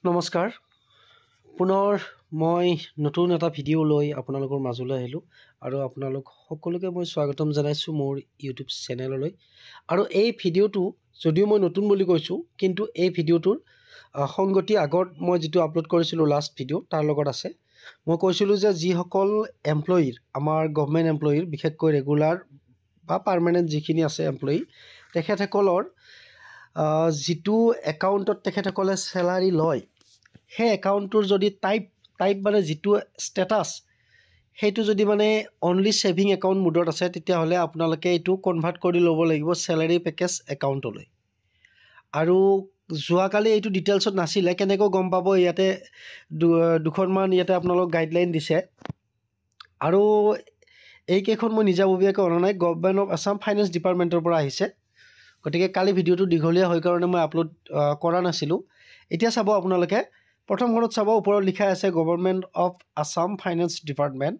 নমস্কাৰ পুনৰ মই নতুন এটা ভিডিঅ' লৈ আপোনালোকৰ মাজলৈ আহিলোঁ আৰু আপোনালোক সকলোকে মই স্বাগতম জনাইছোঁ মোৰ ইউটিউব চেনেললৈ। আৰু এই ভিডিঅ'টো যদিও মই নতুন বুলি কৈছোঁ, কিন্তু এই ভিডিঅ'টোৰ সংগতি আগত মই যিটো আপলোড কৰিছিলোঁ লাষ্ট ভিডিঅ' তাৰ লগত আছে। মই কৈছিলোঁ যে যিসকল এমপ্লয়িৰ আমাৰ গভৰ্ণমেণ্ট এমপ্লয়িৰ বিশেষকৈ ৰেগুলাৰ বা পাৰ্মানেণ্ট যিখিনি আছে এমপ্লয়ি, তেখেতসকলৰ যিটো একাউণ্টত তেখেতসকলে চেলাৰী লয়, সেই একাউণ্টটোৰ যদি টাইপ মানে যিটো ষ্টেটাছ, সেইটো যদি মানে অনলি ছেভিং একাউণ্ট মুডত আছে, তেতিয়াহ'লে আপোনালোকে এইটো কনভাৰ্ট কৰি ল'ব লাগিব চেলাৰী পেকেজ একাউণ্টলৈ। আৰু যোৱাকালি এইটো ডিটেইলছত নাছিলে, কেনেকৈ গম পাব ইয়াতে দুখনমান ইয়াতে আপোনালোক গাইডলাইন দিছে। আৰু এইকেইখন মই নিজাববীয়াকৈ অনা নাই, গভৰ্ণমেণ্ট অফ আছাম ফাইনেন্স ডিপাৰ্টমেণ্টৰ পৰা আহিছে। গতিকে কালি ভিডিঅ'টো দীঘলীয়া হয় কাৰণে মই আপলোড কৰা নাছিলোঁ। এতিয়া চাব আপোনালোকে, প্ৰথমখনত চাব ওপৰত লিখা আছে government of Assam finance department.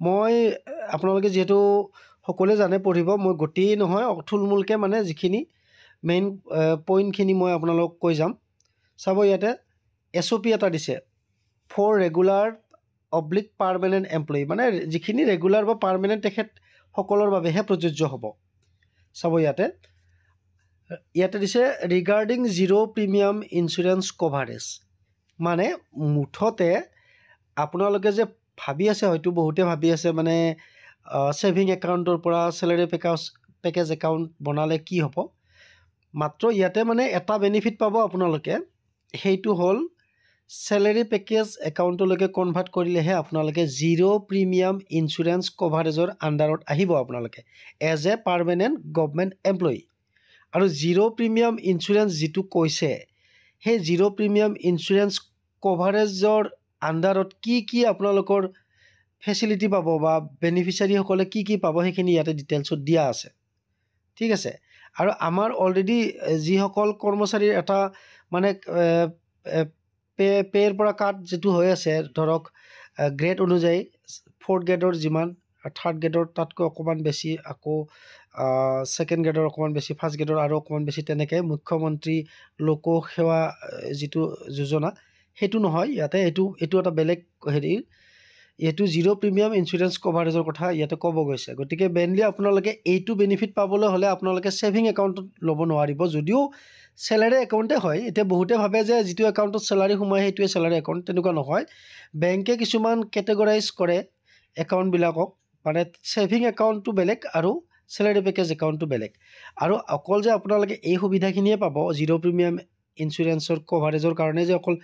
মই আপোনালোকে যিহেতু সকলোৱে জানে পঢ়িব, মই গোটেই নহয় থুলমূলকৈ মানে যিখিনি মেইন পইণ্টখিনি মই আপোনালোকক কৈ যাম। চাব ইয়াতে SOP এটা দিছে for regular oblique permanent employee, মানে যিখিনি ৰেগুলাৰ বা পাৰ্মানেণ্ট তেখেতসকলৰ বাবেহে প্ৰযোজ্য হ'ব। চাব ইয়াতে দিছে regarding zero' premium insurance coverage. মানে মুঠতে আপোনালোকে যে ভাবি আছে, হয়তো বহুতে ভাবি আছে মানে ছেভিং একাউণ্টৰ পৰা চেলাৰী পেকেজ একাউণ্ট বনালে কি হ'ব। মাত্ৰ ইয়াতে মানে এটা বেনিফিট পাব আপোনালোকে, সেইটো হ'ল চেলাৰী পেকেজ একাউণ্টলৈকে কনভাৰ্ট কৰিলেহে আপোনালোকে জিৰ' প্ৰিমিয়াম ইঞ্চুৰেঞ্চ কভাৰেজৰ আণ্ডাৰত আহিব আপোনালোকে as a permanent government employee. আৰু জিৰ' প্ৰিমিয়াম ইঞ্চুৰেঞ্চ যিটো কৈছে, সেই জিৰ' প্ৰিমিয়াম ইঞ্চুৰেঞ্চ কভাৰেজৰ আণ্ডাৰত কি আপোনালোকৰ ফেচিলিটি পাব বা বেনিফিচিয়াৰীসকলে কি পাব, সেইখিনি ইয়াতে ডিটেইলছত দিয়া আছে। ঠিক আছে। আৰু আমাৰ অলৰেডি যিসকল কৰ্মচাৰীৰ এটা মানে পে'ৰ পৰা কাট যিটো হৈ আছে, ধৰক গ্ৰেড অনুযায়ী 4th গ্ৰেডৰ যিমান, 3rd গ্ৰেডৰ তাতকৈ অকণমান বেছি, আকৌ 2nd গ্ৰেডৰ অকণমান বেছি, 1st গ্ৰেডৰ আৰু অকণমান বেছি, তেনেকৈ মুখ্যমন্ত্ৰী লোকসেৱা যিটো যোজনা, সেইটো নহয় ইয়াতে, এইটো এটা বেলেগ হেৰিৰ, এইটো জিৰ' প্ৰিমিয়াম ইঞ্চুৰেঞ্চ কভাৰেজৰ কথা ইয়াতে ক'ব গৈছে। গতিকে মেইনলি আপোনালোকে এইটো বেনিফিট পাবলৈ হ'লে আপোনালোকে ছেভিং একাউণ্টত ল'ব নোৱাৰিব, যদিও চেলাৰী একাউণ্টে হয়। এতিয়া বহুতে ভাবে যে যিটো একাউণ্টত চেলাৰী সোমায় সেইটোৱে চেলাৰী একাউণ্ট, তেনেকুৱা নহয়। বেংকে কিছুমান কেটেগৰাইজ কৰে একাউণ্টবিলাকক, মানে ছেভিং একাউণ্টটো বেলেগ আৰু চেলাৰী পেকেজ একাউণ্টটো বেলেগ। আৰু অকল যে আপোনালোকে এই সুবিধাখিনিয়ে পাব জিৰ' প্ৰিমিয়াম ইঞ্চুৰেঞ্চৰ কভাৰেজৰ কাৰণে যে অকল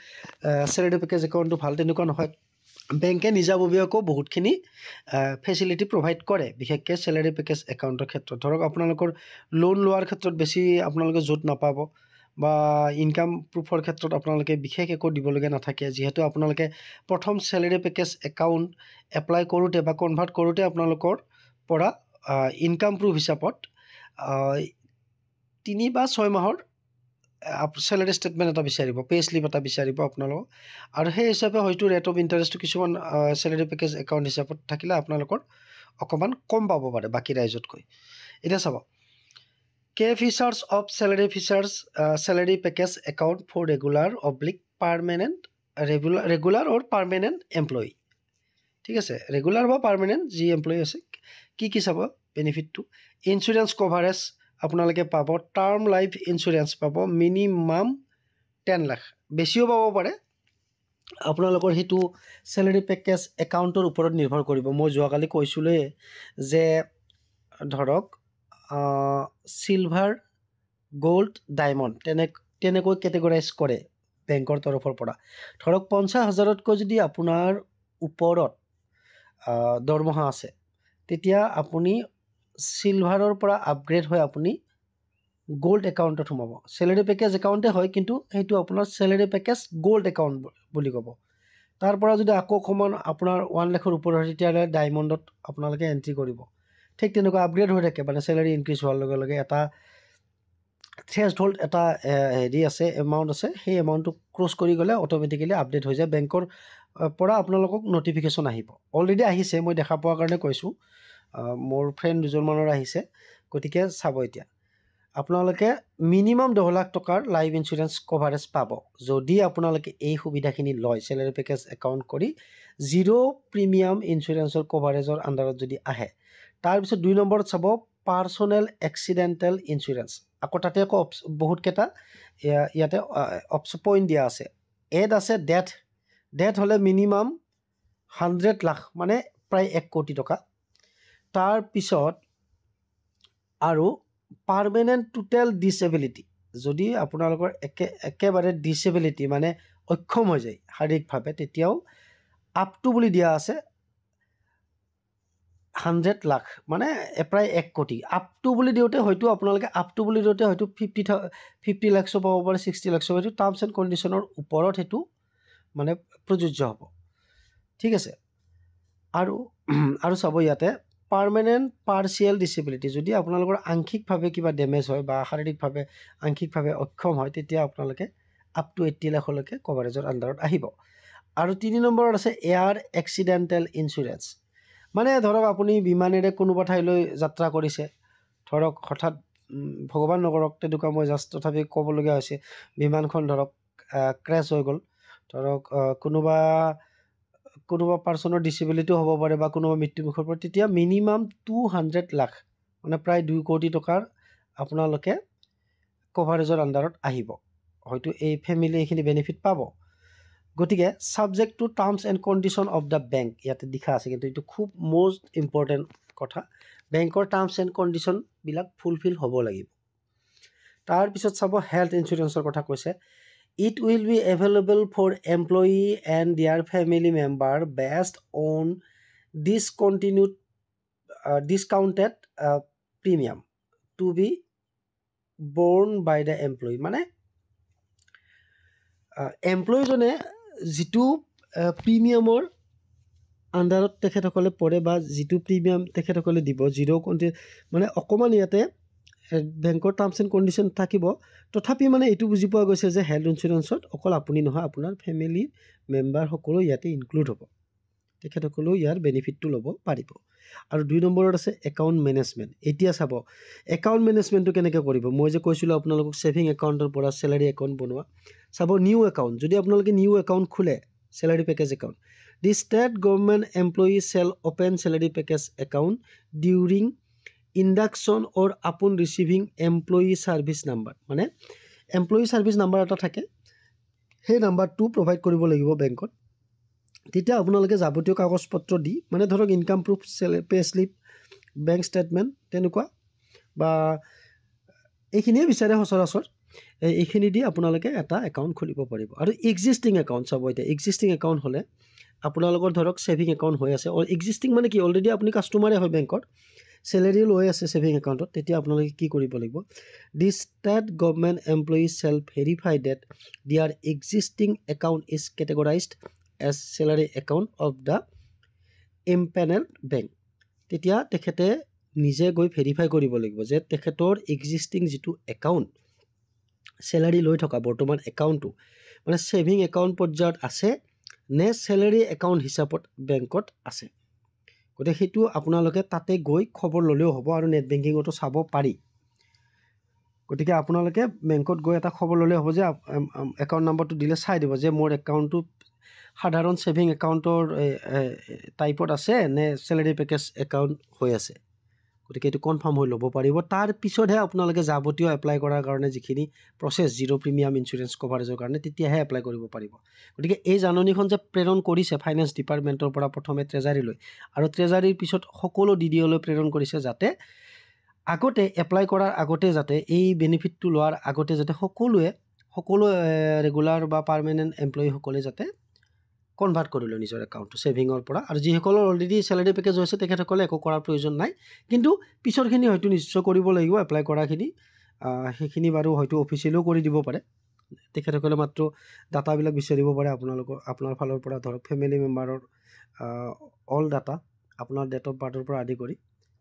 চেলাৰী পেকেজ একাউণ্টটো ভাল, তেনেকুৱা নহয়। বেংকে নিজাববীয়াকৈও বহুতখিনি ফেচিলিটি প্ৰভাইড কৰে, বিশেষকৈ চেলাৰী পেকেজ একাউণ্টৰ ক্ষেত্ৰত। ধৰক আপোনালোকৰ লোন লোৱাৰ ক্ষেত্ৰত বেছি আপোনালোকে য'ত নাপাব, বা ইনকাম প্ৰুফৰ ক্ষেত্ৰত আপোনালোকে বিশেষ একো দিবলগীয়া নাথাকে, যিহেতু আপোনালোকে প্ৰথম চেলাৰী পেকেজ একাউণ্ট এপ্লাই কৰোঁতে বা কনভাৰ্ট কৰোঁতে আপোনালোকৰ পৰা ইনকাম প্ৰুফ হিচাপত 3 বা 6 মাহৰ চেলাৰী ষ্টেটমেণ্ট এটা বিচাৰিব, পে' শ্লিপ এটা বিচাৰিব আপোনালোকক। আৰু সেই হিচাপে হয়তো ৰেট অফ ইণ্টাৰেষ্টটো কিছুমান চেলাৰী পেকেজ একাউণ্ট হিচাপত থাকিলে আপোনালোকৰ অকণমান কম পাব পাৰে বাকী ৰাইজতকৈ। এতিয়া চাব features of salary package account for regular oblique permanent regular or permanent employee. ঠিক আছে, ৰেগুলাৰ বা পাৰ্মানেণ্ট যি এমপ্লয়ি আছে, কি চাব বেনিফিটটো। ইঞ্চুৰেঞ্চ কভাৰেজ আপোনালোকে পাব, টাৰ্ম লাইফ ইঞ্চুৰেঞ্চ পাব, মিনিমাম 10 লাখ, বেছিও পাব পাৰে। আপোনালোকৰ সেইটো চেলাৰী পেকেজ একাউণ্টৰ ওপৰত নিৰ্ভৰ কৰিব। মই যোৱাকালি কৈছিলোঁৱে যে ধৰক চিলভাৰ, গ'ল্ড, ডায়মণ্ড তেনেকৈ কেটেগৰাইজ কৰে বেংকৰ তৰফৰ পৰা। ধৰক 50,000তকৈ যদি আপোনাৰ ওপৰত দৰমহা আছে, তেতিয়া আপুনি চিলভাৰৰ পৰা আপগ্ৰেড হৈ আপুনি গ'ল্ড একাউণ্টত সোমাব। চেলাৰী পেকেজ একাউণ্টে হয়, কিন্তু সেইটো আপোনাৰ চেলাৰী পেকেজ গ'ল্ড একাউণ্ট বুলি ক'ব। তাৰ পৰা যদি আকৌ অকণমান আপোনাৰ 1 লাখৰ ওপৰত হয়, তেতিয়াহ'লে ডায়মণ্ডত আপোনালোকে এণ্ট্ৰি কৰিব। ঠিক তেনেকুৱা আপগ্ৰেড হৈ থাকে, মানে চেলাৰী ইনক্ৰিজ হোৱাৰ লগে লগে এটা থ্ৰেছহোল্ড, এটা হেৰি আছে, এমাউণ্ট আছে, সেই এমাউণ্টটো ক্ৰছ কৰি গ'লে অট'মেটিকেলি আপডেট হৈ যায়। বেংকৰ পৰা আপোনালোকক নটিফিকেশ্যন আহিব, অলৰেডি আহিছে, মই দেখা পোৱাৰ কাৰণে কৈছোঁ। মোৰ ফ্ৰেণ্ড দুজনমানৰ আহিছে, গতিকে চাব এতিয়া। আপোনালোকে মিনিমাম 10 লাখ টকাৰ লাইফ ইঞ্চুৰেঞ্চ কভাৰেজ পাব যদি আপোনালোকে এই সুবিধাখিনি লয় চেলাৰী পেকেজ একাউণ্ট কৰি জিৰ' প্ৰিমিয়াম ইঞ্চুৰেঞ্চৰ কভাৰেজৰ আণ্ডাৰত যদি আহে তাৰপিছত 2 নম্বৰত চাব পাৰ্চনেল এক্সিডেণ্টেল ইঞ্চুৰেঞ্চ আকৌ তাতে আকৌ বহুতকেইটা ইয়াতে পইণ্ট দিয়া আছে এড আছে ডেথ হ'লে মিনিমাম 100 লাখ মানে প্ৰায় 1 কোটি টকা তাৰপিছত আৰু পাৰ্মানেণ্ট টোটেল ডিছেবিলিটি যদি আপোনালোকৰ একেবাৰে ডিছেবিলিটি মানে অক্ষম হৈ যায় শাৰীৰিকভাৱে তেতিয়াও আপ টু বুলি দিয়া আছে 100 লাখ মানে প্ৰায় 1 কোটি আপ টু বুলি দিওঁতে হয়তো আপোনালোকে আপ টু বুলি দিওঁতে হয়তো 50 লাখছো পাব পাৰে 60 লাখছো হয়তো টাৰ্মছ এণ্ড কণ্ডিশ্যনৰ ওপৰত সেইটো মানে প্ৰযোজ্য হ'ব ঠিক আছে আৰু চাব ইয়াতে পাৰ্মানেণ্ট পাৰ্চিয়েল ডিছেবিলিটি যদি আপোনালোকৰ আংশিকভাৱে কিবা ডেমেজ হয় বা শাৰীৰিকভাৱে আংশিকভাৱে অক্ষম হয় তেতিয়া আপোনালোকে আপ টু 80 লাখলৈকে কভাৰেজৰ আণ্ডাৰত আহিব আৰু 3 নম্বৰত আছে এয়াৰ এক্সিডেণ্টেল ইঞ্চুৰেঞ্চ মানে ধৰক আপুনি বিমানেৰে কোনোবা ঠাইলৈ যাত্ৰা কৰিছে ধৰক হঠাৎ ভগৱান নকৰক তেনেকুৱা মই জাষ্ট তথাপি ক'বলগীয়া হৈছে বিমানখন ধৰক ক্ৰেছ হৈ গ'ল ধৰক কোনোবা পাৰ্চনৰ ডিছেবিলিটিও হ'ব পাৰে বা কোনোবা মৃত্যুমুখৰ পৰা তেতিয়া মিনিমাম 200 লাখ মানে প্ৰায় 2 কোটি টকাৰ আপোনালোকে কভাৰেজৰ আণ্ডাৰত আহিব হয়তো এই ফেমিলি এইখিনি বেনিফিট পাব গতিকে subject to terms and condition of the bank ইয়াতে লিখা আছে কিন্তু এইটো খুব মষ্ট ইম্পৰ্টেণ্ট কথা বেংকৰ টাৰ্মছ এণ্ড কণ্ডিশ্যনবিলাক ফুলফিল হ'ব লাগিব তাৰপিছত চাব হেল্থ ইঞ্চুৰেঞ্চৰ কথা কৈছে It will be available for employee and their family member based on discounted premium to be borne by the employee. মানে এমপ্লয়ীজনে যিটো প্ৰিমিয়ামৰ আণ্ডাৰত তেখেতসকলে পৰে বা যিটো প্ৰিমিয়াম তেখেতসকলে দিব মানে অকণমান ইয়াতে বেংকৰ টাৰ্মছ এণ্ড কণ্ডিশ্যন থাকিব তথাপি মানে এইটো বুজি পোৱা গৈছে যে হেল্থ ইঞ্চুৰেঞ্চত অকল আপুনি নহয় আপোনাৰ ফেমিলি মেম্বাৰ সকলো ইয়াতে ইনক্লুড হ'ব তেখেতসকলেও ইয়াৰ বেনিফিটটো ল'ব পাৰিব আৰু 2 নম্বৰত আছে একাউণ্ট মেনেজমেণ্ট এতিয়া চাব একাউণ্ট মেনেজমেণ্টটো কেনেকৈ কৰিব মই যে কৈছিলোঁ আপোনালোকক ছেভিং একাউণ্টৰ পৰা চেলাৰী একাউণ্ট বনোৱা চাব নিউ একাউণ্ট যদি আপোনালোকে নিউ একাউণ্ট খোলে salary package account the state government employee shall open salary package account during induction or upon receiving employee service number মানে এমপ্লয়ী ছাৰ্ভিচ নাম্বাৰ এটা থাকে সেই নাম্বাৰটো প্ৰভাইড কৰিব লাগিব বেংকত তেতিয়া আপোনালোকে যাৱতীয় কাগজ পত্ৰ দি মানে ধৰক income proof pay slip bank statement তেনেকুৱা বা এইখিনিয়ে বিচাৰে সচৰাচৰ এইখিনি দি আপোনালোকে এটা একাউণ্ট খুলিব পাৰিব আৰু এক্সিষ্টিং একাউণ্ট চাব এতিয়া এক্সিষ্টিং একাউণ্ট হ'লে আপোনালোকৰ ধৰক ছেভিং একাউণ্ট হৈ আছে এক্সিষ্টিং মানে কি অলৰেডি আপুনি কাষ্টমাৰে হয় বেংকত চেলাৰী লৈ আছে ছেভিং একাউণ্টত তেতিয়া আপোনালোকে কি কৰিব লাগিব the state government employee shall verify that their existing account is categorized as salary account of the empanelled bank তেতিয়া তেখেতে নিজে গৈ ভেৰিফাই কৰিব লাগিব যে তেখেতৰ এক্সিষ্টিং যিটো একাউণ্ট চেলাৰী লৈ থকা বৰ্তমান একাউণ্টটো মানে ছেভিং একাউণ্ট পৰ্যায়ত আছে নে চেলাৰী একাউণ্ট হিচাপত বেংকত আছে গতিকে সেইটো আপোনালোকে তাতে গৈ খবৰ ল'লেও হ'ব আৰু নেট বেংকিঙতো চাব পাৰি গতিকে আপোনালোকে বেংকত গৈ এটা খবৰ ল'লেও হ'ব যে একাউণ্ট নাম্বাৰটো দিলে চাই দিব যে মোৰ একাউণ্টটো সাধাৰণ ছেভিং একাউণ্টৰ টাইপত আছে নে চেলাৰী পেকেজ একাউণ্ট হৈ আছে গতিকে এইটো কনফাৰ্ম হৈ ল'ব পাৰিব তাৰপিছতহে আপোনালোকে যাৱতীয় এপ্লাই কৰাৰ কাৰণে যিখিনি প্ৰচেছ জিৰ' প্ৰিমিয়াম ইঞ্চুৰেঞ্চ কভাৰেজৰ কাৰণে তেতিয়াহে এপ্লাই কৰিব পাৰিব গতিকে এই জাননীখন যে প্ৰেৰণ কৰিছে ফাইনেন্স ডিপাৰ্টমেণ্টৰ পৰা প্ৰথমে ট্ৰেজাৰীলৈ আৰু ট্ৰেজাৰীৰ পিছত সকলো DDOলৈ প্ৰেৰণ কৰিছে যাতে আগতে এপ্লাই কৰাৰ আগতে যাতে এই বেনিফিটটো লোৱাৰ আগতে যাতে সকলো ৰেগুলাৰ বা পাৰ্মানেণ্ট এমপ্লয়ীসকলে যাতে কনভাৰ্ট কৰি লয় নিজৰ একাউণ্টটো ছেভিঙৰ পৰা আৰু যিসকলৰ অলৰেডি চেলাৰী পেকেজ হৈছে তেখেতসকলে একো কৰাৰ প্ৰয়োজন নাই কিন্তু পিছৰখিনি হয়তো নিশ্চয় কৰিব লাগিব এপ্লাই কৰাখিনি সেইখিনি বাৰু হয়তো অফিচিয়েলিও কৰি দিব পাৰে তেখেতসকলে মাত্ৰ ডাটাবিলাক বিচাৰিব পাৰে আপোনাৰ ফালৰ পৰা ধৰক ফেমিলি মেম্বাৰৰ অল ডাটা আপোনাৰ ডেট অফ বাৰ্থৰ পৰা আদি কৰি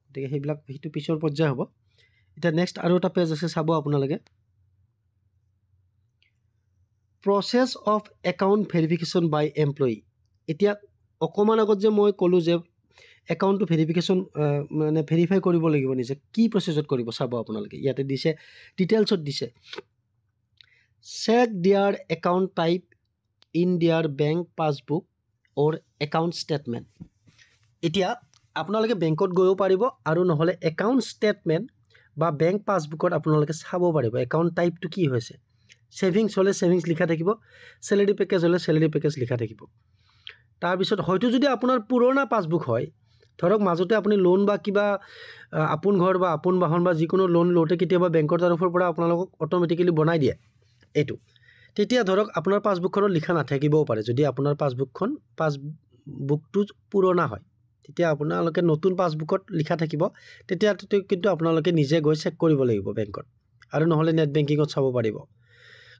গতিকে সেইটো পিছৰ পৰ্যায় হ'ব এতিয়া নেক্সট আৰু এটা পেজ আছে চাব আপোনালোকে process of account verification by employee এতিয়া অকণমান আগত যে মই ক'লোঁ যে একাউণ্টটো ভেৰিফিকেশ্যন মানে ভেৰিফাই কৰিব লাগিব নিজে। কি প্ৰচেছত কৰিব চাব আপোনালোকে, ইয়াতে দিছে ডিটেইলছত দিছে চেক দিয়াৰ একাউণ্ট টাইপ ইন দিয়াৰ বেংক পাছবুক অৰ একাউণ্ট ষ্টেটমেণ্ট। এতিয়া আপোনালোকে বেংকত গৈও পাৰিব আৰু নহ'লে একাউণ্ট ষ্টেটমেণ্ট বা বেংক পাছবুকত আপোনালোকে চাব পাৰিব একাউণ্ট টাইপটো কি হৈছে। ছেভিংছ হ'লে ছেভিংছ লিখা থাকিব, চেলেৰি পেকেজ হ'লে চেলেৰি পেকেজ লিখা থাকিব। তাৰপিছত হয়তো যদি আপোনাৰ পুৰণা পাছবুক হয়, ধৰক মাজতে আপুনি লোন বা কিবা আপোন ঘৰ বা আপোন বাহন বা যিকোনো লোন লওঁতে কেতিয়াবা বেংকৰ তৰফৰ পৰা আপোনালোকক অট'মেটিকেলি বনাই দিয়ে এইটো, তেতিয়া ধৰক আপোনাৰ পাছবুকখনত লিখা নাথাকিবও পাৰে। যদি আপোনাৰ পাছবুকটো পুৰণা হয়, তেতিয়া আপোনালোকে নতুন পাছবুকত লিখা থাকিব, তেতিয়া কিন্তু আপোনালোকে নিজে গৈ চেক কৰিব লাগিব বেংকত, আৰু নহ'লে নেট বেংকিঙত চাব পাৰিব।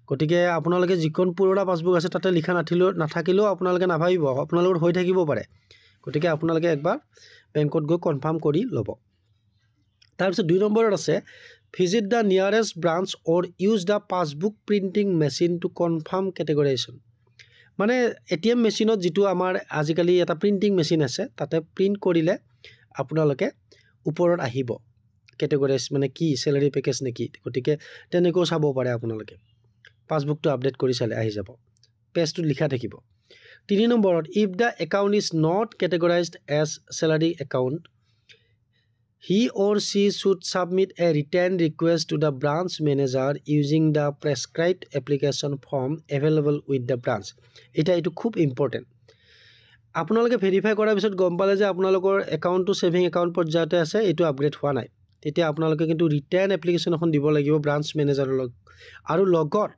গতিকে আপোনালোকে যিখন পুৰণা পাছবুক আছে তাতে লিখা নাথাকিলেও আপোনালোকে নাভাবিব, আপোনালোকৰ হৈ থাকিব পাৰে। গতিকে আপোনালোকে একবাৰ বেংকত গৈ কনফাৰ্ম কৰি ল'ব। তাৰপিছত 2 নম্বৰত আছে visit the nearest branch or use the passbook printing machine to confirm categorization. মানে ATM মেচিনত যিটো আমাৰ আজিকালি এটা প্ৰিণ্টিং মেচিন আছে, তাতে প্ৰিণ্ট কৰিলে আপোনালোকে ওপৰত আহিব কেটেগৰাইজ মানে কি চেলাৰী পেকেজ নেকি। গতিকে তেনেকৈও চাব পাৰে আপোনালোকে, পাছবুকটো আপডেট কৰি চালে আহি যাব, পেজটোত লিখা থাকিব। 3 নম্বৰত if the account is not categorized as salary account he or she should submit a written request to the branch manager using the prescribed application form available with the branch. এইটো খুব important. আপোনালোকে verify কৰাৰ পিছত গম পালে যে আপোনালোকৰ একাউণ্টটো ছেভিং একাউণ্ট পৰ্যায়তে আছে, এইটো আপগ্ৰেড হোৱা নাই, তেতিয়া আপোনালোকে কিন্তু ৰিটাৰ্ণ এপ্লিকেশ্যন এখন দিব লাগিব ব্ৰাঞ্চ মেনেজাৰৰ লগত, আৰু লগত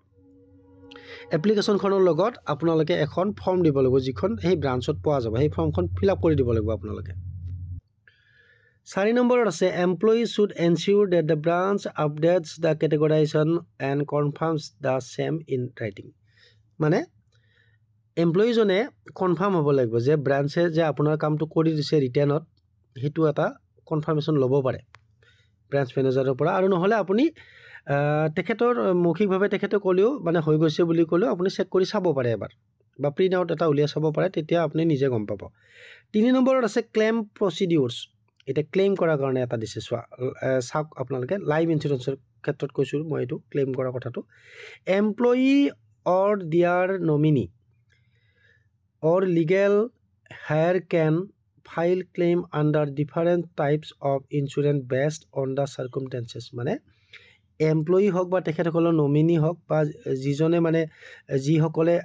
এপ্লিকেশ্যনখনৰ লগত আপোনালোকে এখন ফৰ্ম দিব লাগিব, যিখন সেই ব্ৰাঞ্চত পোৱা যাব। সেই ফৰ্মখন ফিল আপ কৰি দিব লাগিব আপোনালোকে। 4 নম্বৰত আছে employee should ensure that the branch updates the categorization and confirms the same in writing. মানে এমপ্লয়ীজনে কনফাৰ্ম হ'ব লাগিব যে ব্ৰাঞ্চে যে আপোনাৰ কামটো কৰি দিছে ৰিটাৰ্ণত, সেইটো এটা কনফাৰ্মেশ্যন ল'ব পাৰে ব্ৰাঞ্চ মেনেজাৰৰ পৰা। আৰু নহ'লে আপুনি তেখেতৰ মৌখিকভাৱে তেখেতে ক'লেও মানে হৈ গৈছে বুলি ক'লেও আপুনি চেক কৰি চাব পাৰে এবাৰ, বা প্ৰিণ্ট আউট এটা উলিয়াই চাব পাৰে, তেতিয়া আপুনি নিজে গম পাব। 3 নম্বৰত আছে ক্লেইম প্ৰচিডিউৰ্ছ। এতিয়া ক্লেইম কৰাৰ কাৰণে এটা দিছে, চাওক আপোনালোকে লাইফ ইঞ্চুৰেঞ্চৰ ক্ষেত্ৰত কৈছোঁ মই এইটো ক্লেইম কৰাৰ কথাটো। Employee or their nominee or legal heir can file claim under different types of insurance based on the circumstances. মানে এমপ্লয়ী হওক বা তেখেতসকলৰ নমিনী হওক বা যিজনে মানে যিসকলে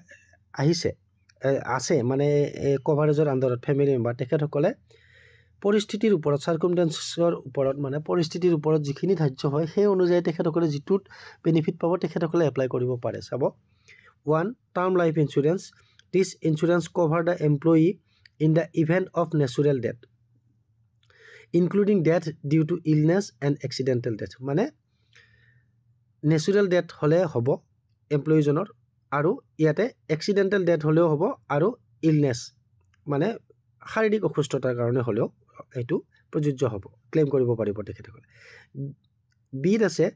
আছে মানে কভাৰেজৰ আণ্ডাৰত ফেমিলি মেম্বাৰ, তেখেতসকলে পৰিস্থিতিৰ ওপৰত চাৰ্কুমষ্টেঞ্চেছৰ ওপৰত মানে পৰিস্থিতিৰ ওপৰত যিখিনি ধাৰ্য হয় সেই অনুযায়ী তেখেতসকলে যিটোত বেনিফিট পাব তেখেতসকলে এপ্লাই কৰিব পাৰে। চাব 1 term life insurance. This insurance cover the employee in the event of natural death including death due to illness and accidental death. মানে নেচুৰেল ডেথ হ'লে হ'ব এমপ্লয়ীজনৰ, আৰু ইয়াতে এক্সিডেণ্টেল ডেথ হ'লেও হ'ব, আৰু ইলনেছ মানে শাৰীৰিক অসুস্থতাৰ কাৰণে হ'লেও এইটো প্ৰযোজ্য হ'ব, ক্লেইম কৰিব পাৰিব তেখেতসকলে। বিত আছে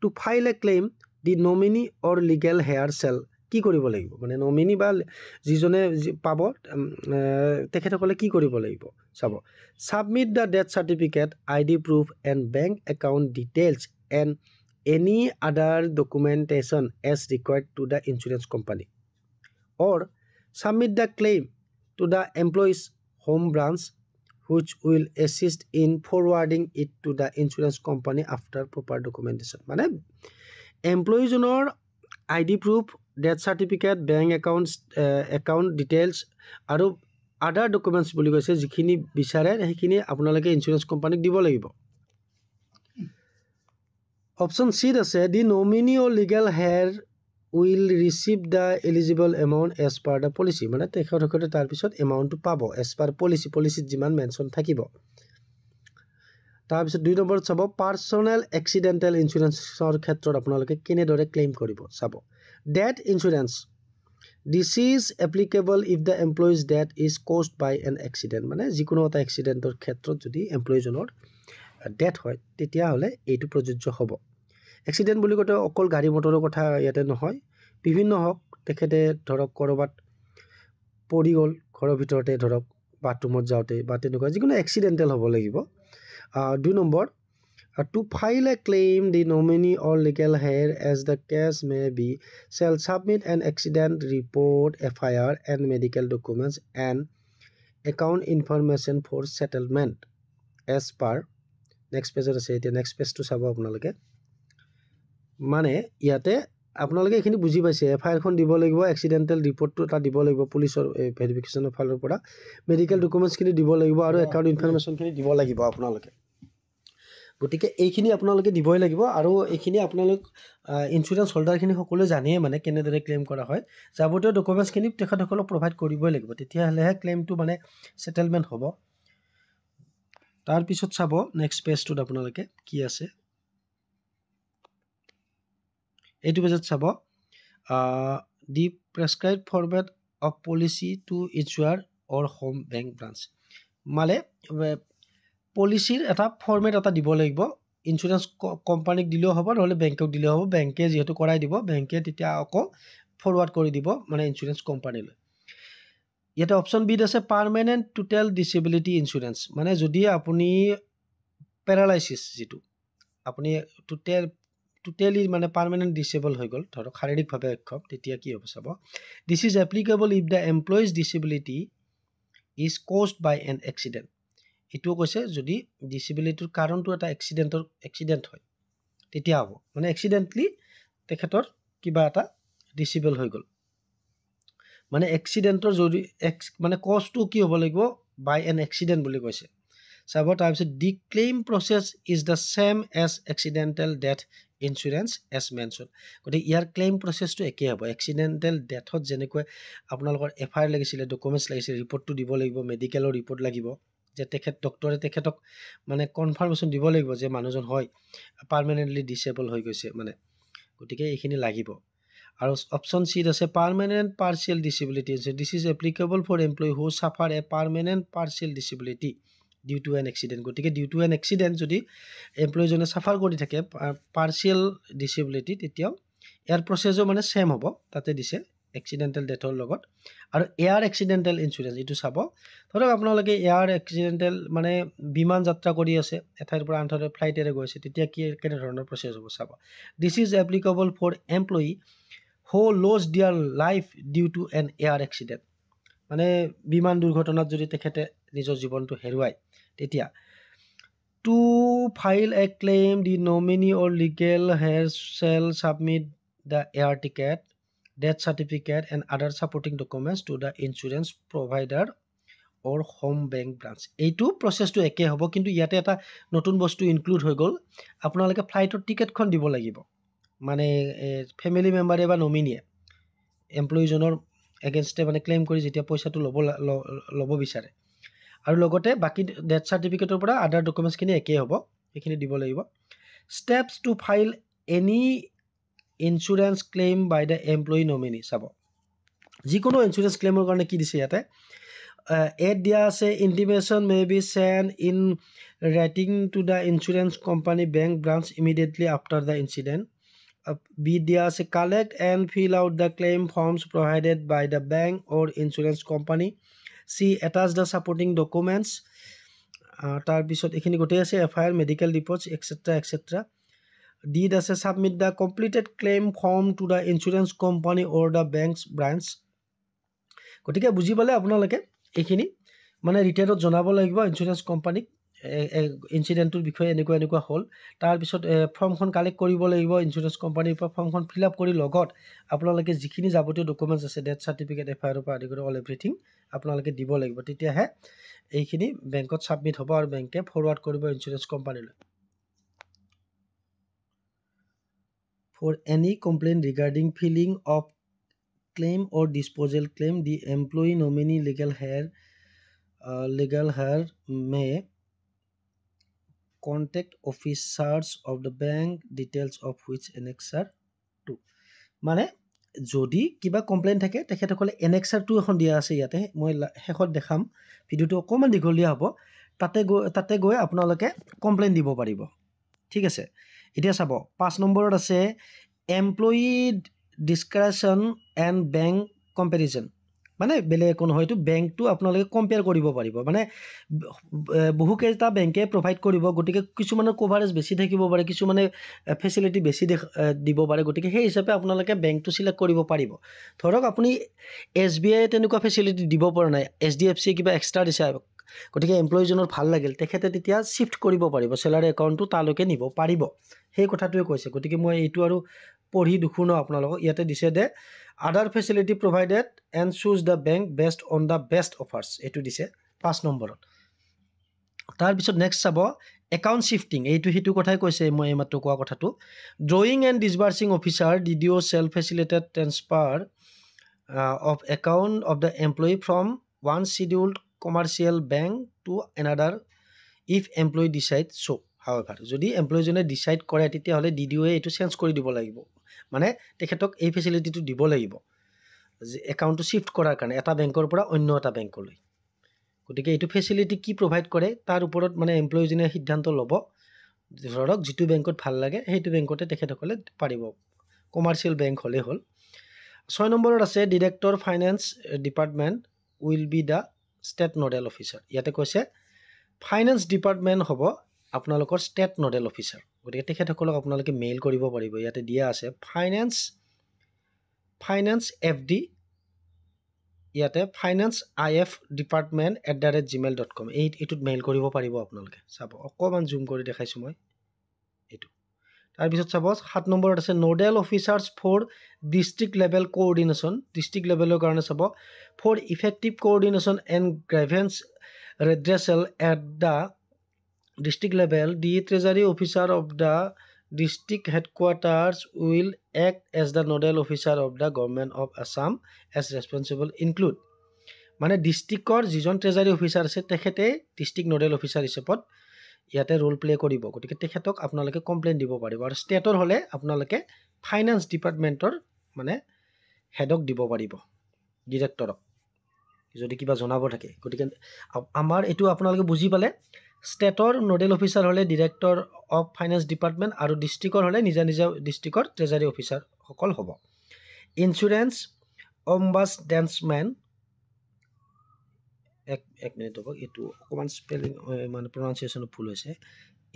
to file a claim the nominee or legal heir চেল। কি কৰিব লাগিব মানে নমিনী বা যিজনে পাব তেখেতসকলে কি কৰিব লাগিব চাব। Submit the death certificate, ID proof and bank account details and any other documentation as required to the insurance company, or submit the claim to the employee's home branch which will assist in forwarding it to the insurance company after proper documentation. মানে এমপ্লয়ীজনৰ ID proof, death certificate, bank account details আৰু আদাৰ documents বুলি কৈছে, যিখিনি বিচাৰে সেইখিনি আপোনালোকে insurance কোম্পানীক দিব লাগিব। অপশ্যন চিত আছে the nominee or legal heir will receive the eligible amount as per the policy. মানে তেখেতসকলে তাৰপিছত এমাউণ্টটো পাব এজ পাৰ পলিচিত যিমান মেনশ্যন থাকিব। তাৰপিছত 2 নম্বৰত চাব পাৰ্চনেল এক্সিডেণ্টেল ইঞ্চুৰেঞ্চৰ ক্ষেত্ৰত আপোনালোকে কেনেদৰে ক্লেইম কৰিব চাব। Death insurance, this is applicable if the employee's death is caused by an accident. মানে যিকোনো এটা এক্সিডেণ্টৰ ক্ষেত্ৰত যদি এমপ্লয়ীজনৰ ডেথ হয় তেতিয়াহ'লে এইটো প্ৰযোজ্য হ'ব। এক্সিডেণ্ট বুলি কওঁতে অকল গাড়ী মটৰৰ কথা ইয়াতে নহয়, বিভিন্ন হওক, তেখেতে ধৰক ক'ৰবাত পৰি গ'ল, ঘৰৰ ভিতৰতে ধৰক বাথৰুমত যাওঁতে বা তেনেকুৱা যিকোনো এক্সিডেণ্টেল হ'ব লাগিব 2 number to file a claim the nominee or legal heir as the case may be shall submit an accident report FIR and medical documents and account information for settlement as per next page আছে এতিয়া next page to চাব আপোনালোকে মানে ইয়াতে আপোনালোকে এখিনি বুজি পাইছে FIR খন দিব লাগিব এক্সিডেন্টাল ৰিপৰ্টটো এটা দিব লাগিব পুলিচৰ ভেৰিফিকেশনৰ ফালৰ পৰা মেডিকেল ডকুমেন্টছ খিনি দিব লাগিব আৰু একাউন্ট ইনফৰমেশন খিনি দিব লাগিব আপোনালোকে গতিকে এইখিনি আপোনালোকে দিবই লাগিব আৰু এইখিনি আপোনালোক ইনস্যুৰেন্স হোল্ডাৰখিনি সকলো জানিয়ে মানে কেনেদৰে ক্লেম কৰা হয় যাৱতীয় ডকুমেন্টছখিনি তেখেতসকলক প্ৰভাইড কৰিবই লাগিব তেতিয়াহলেহে ক্লেমটো মানে সেটেলমেন্ট হ'ব তাৰ পিছত চাব নেক্সট পেজটোত আপোনালোকে কি আছে এইটো পেজত চাব the prescribed format of policy to insurer or home bank branch মানে পলিচিৰ এটা ফৰমেট এটা দিব লাগিব ইনস্যুৰেন্স কোম্পানীক দিলেও হ'ব নহলে বেংকক দিলেও হ'ব বেংকে যেহেতু কৰাই দিব বেংকে তেতিয়া আকৌ ফৰৱাৰ্ড কৰি দিব মানে ইনস্যুৰেন্স কোম্পানীলৈ ইয়াতে অপচন বি আছে পাৰ্মানেন্ট টোটাল ডিসেবিলিটি ইনস্যুৰেন্স মানে যদি আপুনি প্যাৰালাইসিস যেটো আপুনি টোটালি মানে পাৰ্মানেন্ট ডিসেবল হৈ গল ধৰক শাৰীৰিকভাৱে অক্ষম তেতিয়া কি হ'ব চাব this is applicable if the employee's disability is caused by an accident এটো কৈছে যদি ডিসেবিলিটিৰ কাৰণটো এটা এক্সিডেন্ট হয় তেতিয়া হ'ব মানে এক্সিডেন্টলি তেখেতৰ কিবা এটা ডিসেবল হৈ গল মানে এক্সিডেন্টৰ যদি মানে কজটো কি হ'ব লাগিব বাই এন এক্সিডেন্ট বুলি কৈছে চাব তাৰপিছত the claim process is the same as accidental death insurance as mention গতি ইয়াৰ ক্লেইম প্ৰসেসটো একে হ'ব এক্সিডেন্টাল ডেথত যেনেকৈ আপোনালোকৰ এফআইআৰ লাগিছিল ডকুমেন্টছ লাগিছিল ৰিপৰ্টটো দিব লাগিব মেডিকেলৰ ৰিপৰ্ট লাগিব যে তেখেত ডক্টৰে তেখেতক মানে কনফাৰ্মেশন দিব লাগিব যে মানুহজন হয় পাৰ্মানেন্টলি ডিসেবল হৈ গৈছে মানে গতিকে এইখিনি লাগিব আৰু অপচন সি আছে permanent partial disability this is applicable for employee who suffer a permanent partial disability due to an accident গতিকে ডিউ টু এন এক্সিডেন্ট যদি এমপ্লয়ি জনে সাফাৰ কৰি থাকে পাৰ্শিয়াল ডিসেবিলিটি তেতিয়াও ইয়াৰ প্ৰসেসও মানে সেম হ'ব তাতে দিছে এক্সিডেন্টাল ডেথৰ লগত আৰু এয়াৰ এক্সিডেন্টাল ইনস্যুৰেন্স এটো চাব ধৰক আপোনালোকে এয়াৰ এক্সিডেন্টাল মানে বিমান যাত্ৰা কৰি আছে এঠাইৰ পৰা আন ঠাইলৈ ফ্লাইটেৰে গৈছে তেতিয়া কি কেনে ধৰণৰ প্ৰসেস হ'ব চাব this is applicable for employee who lost their life due to an air accident মানে বিমান দুৰ্ঘটনাত যদি তেখেতে নিজৰ জীৱনটো হেৰুৱায় তেতিয়া to file a claim the nominee or legal heir shall submit the air ticket death certificate and other supporting documents to the insurance provider or home bank branch এইটো প্ৰসেসটো একে হ'ব কিন্তু ইয়াতে এটা নতুন বস্তু ইনক্লুড হৈ গল আপোনালোকে ফ্লাইটৰ টিকেটখন দিব লাগিব মানে ফ্যামিলি মেম্বাৰে বা নমিনিয়ে এমপ্লয়ি জনৰ এগেইনষ্টে মানে ক্লেম কৰি যেতিয়া পইচাটো লব বিচাৰে আৰু লগতে বাকি ডেথ সাৰ্টিফিকেটৰ পৰা আদাৰ ডকুমেন্টছ খিনি একে হ'ব এখিনি দিব লাগিব steps to file any insurance claim by the employee nominee চাব যিকোনো ইনস্যুৰেন্স ক্লেমৰ কাৰণে কি দিছে ইয়াতে এড দিয়া আছে intimation may be send in writing to the insurance company bank branch immediately after the incident B দিয়া আছে collect and fill out the claim forms provided by the bank or insurance company C attach the supporting documents তাৰ পিছত এখিনি গোটেই আছে FIR medical reports etc D আছে submit the completed claim form to the insurance company or the bank's branch গতিকে বুজি পালে আপোনালোকে এইখিনি মানে ৰিটেইলত জনাব লাগিব ইনস্যুৰেন্স কোম্পানীক ইনসিডেন্টৰ বিষয়ে এনেকুৱা হল তাৰ পিছত ফৰ্মখন কালেক্ট কৰিব লাগিব ইনস্যুৰেন্স কোম্পানীৰ পৰা ফৰ্মখন ফিল আপ কৰি লগত আপোনালোকে যিখিনি যাৱতীয় ডকুমেন্টছ আছে ডেথ সাৰ্টিফিকেট এফআইআৰ পৰা আদি কৰি অল এভৰিথিং আপোনালোকে দিব লাগিব তেতিয়াহে এইখিনি বেংকত সাবমিট হ'ব আৰু বেংকে ফৰৱাৰ্ড কৰিব ইনস্যুৰেন্স কোম্পানীলৈ for any complaint regarding filing of claim or disposal claim the employee nominee legal heir may contact officers of the bank details of which annexure 2 মানে যদি কিবা কমপ্লেইন থাকে তেখেতসকলে annexure 2 এখন দিয়া আছে ইয়াতে মই হেকত দেখাম ভিডিওটো অকমান দীঘলীয়া হ'ব তাতে গৈ আপোনালোকে কমপ্লেইন দিব পাৰিব ঠিক আছে এতিয়া চাব 5 নম্বৰত আছে এমপ্লয়ি ডিসক্ৰিপশন এন্ড ব্যাংক কম্পাৰিজন মানে বেলেগ একো নহয়, এইটো বেংকটো আপোনালোকে কম্পেয়াৰ কৰিব পাৰিব। মানে বহুকেইটা বেংকে প্ৰভাইড কৰিব, গতিকে কিছুমানৰ কভাৰেজ বেছি থাকিব পাৰে, কিছুমানে ফেচিলিটি বেছি দিব পাৰে, গতিকে সেই হিচাপে আপোনালোকে বেংকটো চিলেক্ট কৰিব পাৰিব। ধৰক আপুনি SBI তেনেকুৱা ফেচিলিটি দিব পৰা নাই, HDFC কিবা এক্সট্ৰা দিছে, গতিকে এমপ্লয়ীজনৰ ভাল লাগিল, তেখেতে তেতিয়া শ্বিফ্ট কৰিব পাৰিব, চেলাৰী একাউণ্টটো তালৈকে নিব পাৰিব, সেই কথাটোৱে কৈছে। গতিকে মই এইটো আৰু পঢ়ি দুখুনো আপোনালোকক। ইয়াতে দিছে যে আদাৰ facility provided and choose the bank best on the best অফাৰ্ছ, এইটো দিছে 5 নম্বৰত। তাৰপিছত নেক্সট চাব একাউণ্ট শ্বিফটিং, এইটো সেইটো কথাই কৈছে মই এইমাত্ৰ কোৱা কথাটো। Drawing and disbursing officer DDO self facilitated transfer of account of the employee from one scheduled commercial bank to another if employee decide so'. However, যদি এমপ্লয়ীজনে ডিচাইড কৰে তেতিয়াহ'লে DDOয়ে এইটো চেঞ্জ কৰি দিব লাগিব, মানে তেখেতক এই ফেচিলিটিটো দিব লাগিব যে একাউণ্টটো শ্বিফ্ট কৰাৰ কাৰণে এটা বেংকৰ পৰা অন্য এটা বেংকলৈ। গতিকে এইটো ফেচিলিটি কি প্ৰভাইড কৰে তাৰ ওপৰত মানে এমপ্লয়ীজনে সিদ্ধান্ত ল'ব। ধৰক যিটো বেংকত ভাল লাগে সেইটো বেংকতে তেখেতসকলে পাৰিব, কমাৰ্চিয়েল বেংক হ'লেই হ'ল। 6 নম্বৰত আছে director finance department will be the state nodal officer. ইয়াতে কৈছে ফাইনেন্স ডিপাৰ্টমেণ্ট হ'ব আপোনালোকৰ ষ্টেট নডেল অফিচাৰ, গতিকে তেখেতসকলক আপোনালোকে মেইল কৰিব পাৰিব। ইয়াতে দিয়া আছে ফাইনেন্স FD, ইয়াতে finance.if.department@gmail.com, এইটোত মেইল কৰিব পাৰিব আপোনালোকে। চাব অকণমান জুম কৰি দেখাইছোঁ মই এইটো। তাৰপিছত চাব 7 নম্বৰত আছে nodal officers for district level coordination. District লেভেলৰ কাৰণে চাব for effective coordination and grievance redressal at the district level, the treasury officer of the district headquarters will act as the nodal officer of the government of Assam as responsible include. মানে ডিষ্ট্ৰিক্টৰ যিজন treasury officer আছে তেখেতে district nodal officer হিচাপত ইয়াতে roll play কৰিব, গতিকে তেখেতক আপোনালোকে কমপ্লেইন দিব পাৰিব। আৰু ষ্টেটৰ হ'লে আপোনালোকে ফাইনেন্স ডিপাৰ্টমেণ্টৰ মানে হেডক দিব পাৰিব, ডিৰেক্টৰক, যদি কিবা জনাব থাকে। গতিকে আমাৰ এইটো আপোনালোকে বুজি পালে, ষ্টেটৰ নডেল অফিচাৰ হ'লে ডিৰেক্টৰ অফ ফাইনেন্স ডিপাৰ্টমেণ্ট, আৰু ডিষ্ট্ৰিক্টৰ হ'লে নিজা নিজা ডিষ্ট্ৰিক্টৰ ট্ৰেজাৰী অফিচাৰসকল হ'ব। ইঞ্চুৰেঞ্চ অম্বাছডেন্সমেন, এক মিনিট হ'ব, এইটো অকণমান স্পেলিং মানে প্ৰনাউন্সিয়েশ্যনত ভুল হৈছে।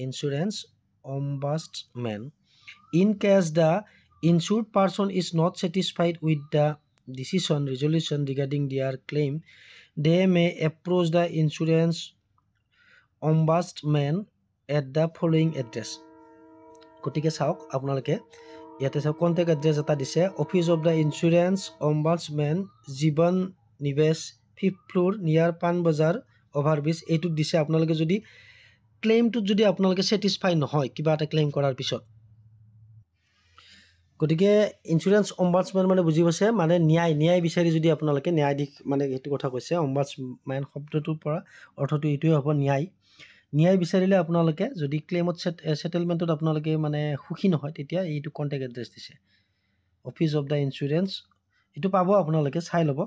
Insurance ombudsman in case the insured person is not satisfied with the decision resolution regarding their claim, they may approach the insurance ombudsman at the following address. গতিকে চাওক আপোনালোকে ইয়াতে চাওক কণ্টেক্ট এড্ৰেছ এটা দিছে, office of the insurance ombudsman, Jeevan Nivesh, 5th floor নিয়াৰ Panbazar overbridge, এইটোত দিছে। আপোনালোকে যদি ক্লেইমটোত যদি আপোনালোকে ছেটিছফাই নহয় কিবা এটা ক্লেইম কৰাৰ পিছত, গতিকে ইঞ্চুৰেঞ্চ অম্বাছমেন মানে বুজি পাইছে, মানে ন্যায় বিচাৰি যদি আপোনালোকে ন্যায়াধীশ, মানে সেইটো কথা কৈছে। অম্বাছমেন শব্দটোৰ পৰা অৰ্থটো এইটোৱে হ'ব, ন্যায় বিচাৰিলে আপোনালোকে যদি ক্লেইমত ছেটেলমেণ্টত আপোনালোকে মানে সুখী নহয়, তেতিয়া এইটো কণ্টেক্ট এড্ৰেছ দিছে। অফিচ অফ দ্য ইঞ্চুৰেঞ্চ এইটো পাব, আপোনালোকে চাই ল'ব।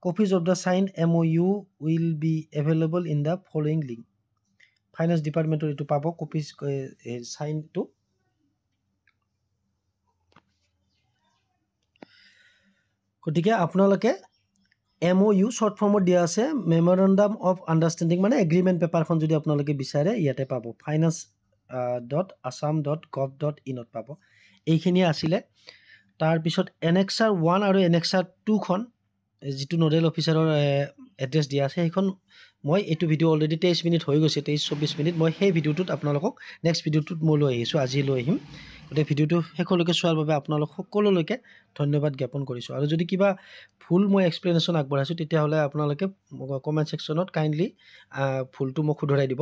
Copies of the sign MOU will be available in the following link. Finance ডিপাৰ্টমেণ্টৰ এইটো পাব কপিজ চাইনটো। গতিকে আপোনালোকে MOU শ্বৰ্ট ফৰ্মত দিয়া আছে, মেমৰেণ্ডাম অফ আণ্ডাৰষ্টেণ্ডিং, মানে এগ্ৰিমেণ্ট পেপাৰখন যদি আপোনালোকে বিচাৰে ইয়াতে পাব, finance.assam.gov.in পাব। এইখিনিয়ে আছিলে। তাৰপিছত Annexure 1 আৰু Annexure 2খন যিটো নডেল অফিচাৰৰ এড্ৰেছ দিয়া আছে সেইখন মই এইটো ভিডিঅ' অলৰেডি 23 মিনিট হৈ গৈছে, 23-24 মিনিট। মই সেই ভিডিঅ'টোত আপোনালোকক নেক্সট ভিডিঅ'টোত মই লৈ আহিছোঁ, আজি লৈ আহিম। গতিকে ভিডিঅ'টো শেষলৈকে চোৱাৰ বাবে আপোনালোক সকলোলৈকে ধন্যবাদ জ্ঞাপন কৰিছোঁ। আৰু যদি কিবা ভুল মই এক্সপ্লেনেশ্যন আগবঢ়াইছোঁ তেতিয়াহ'লে আপোনালোকে কমেণ্ট ছেকশ্যনত কাইণ্ডলি ভুলটো মোক শুধৰাই দিব।